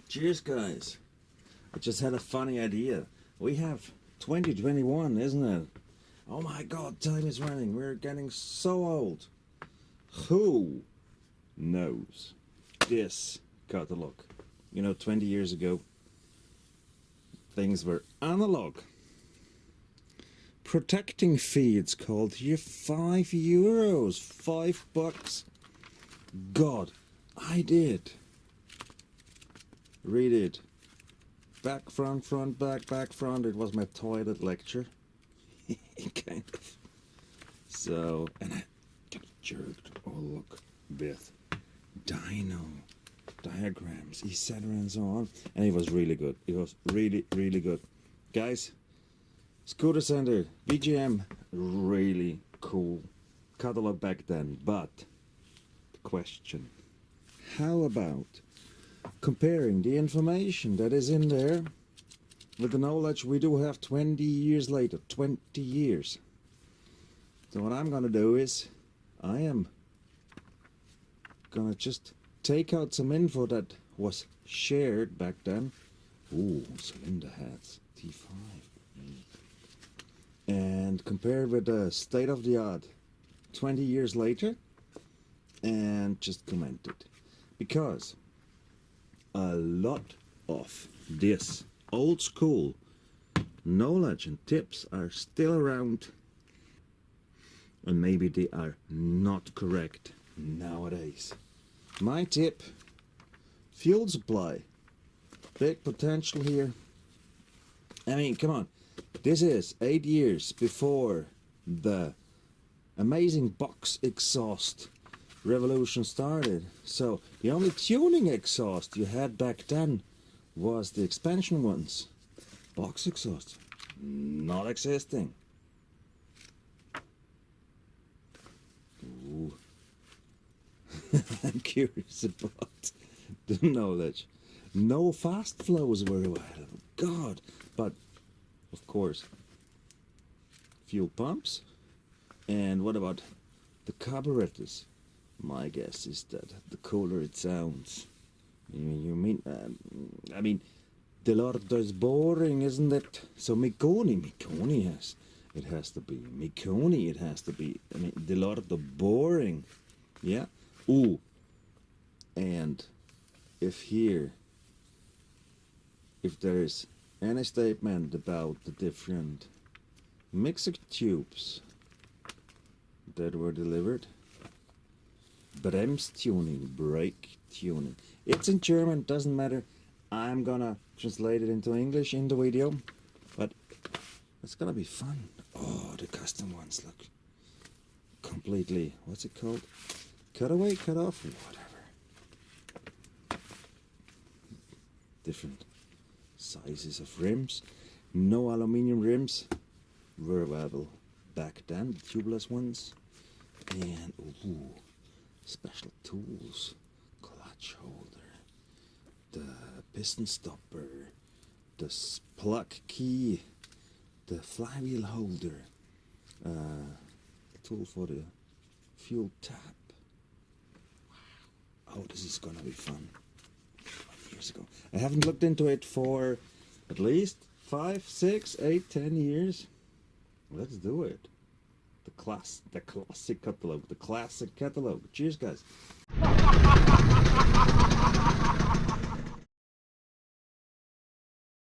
Cheers, guys. I just had a funny idea. We have 2021, isn't it? Oh my god, time is running. We're getting so old. Who knows this catalogue? You know, 20 years ago, things were analog. Protecting feeds cost you €5, $5. God, I did. Read it. Back, front, front, back, front. It was my toilet lecture. Kind of. So, and I got jerked. Oh, look. With dino diagrams, etc. and so on. And it was really good. It was really, really good. Guys, Scooter Center, BGM, really cool catalog back then. But, the question, how about comparing the information that is in there with the knowledge we do have 20 years later, 20 years. So what I'm gonna do is, I am gonna just take out some info that was shared back then. Ooh, cylinder heads, T5. And compare it with the state of the art 20 years later and just comment it. Because a lot of this old school knowledge and tips are still around, and maybe they are not correct nowadays. My tip: fuel supply, big potential here. I mean, come on, this is 8 years before the amazing box exhaust revolution started. So the only tuning exhaust you had back then was the expansion ones. Box exhaust not existing. Ooh. I'm curious about the knowledge. No fast flows were available. God, but of course fuel pumps. And what about the carburetors? My guess is that the cooler it sounds. You mean? I mean, Delorto is boring, isn't it? So Mikoni has. It has to be Mikoni. It has to be. I mean, Delorto boring. Yeah. Ooh. And if there is any statement about the different mixer tubes that were delivered. Bremstuning, brake tuning. It's in German, doesn't matter. I'm gonna translate it into English in the video, but it's gonna be fun. Oh, the custom ones look completely, what's it called? Cut away, cut off, whatever. Different sizes of rims. No aluminium rims were available back then, the tubeless ones. And, ooh, special tools, clutch holder, the piston stopper, the plug key, the flywheel holder, tool for the fuel tap. Wow. Oh, this is gonna be fun. 20 years ago. I haven't looked into it for at least 5, 6, 8, 10 years. Let's do it. The classic catalog. Cheers, guys.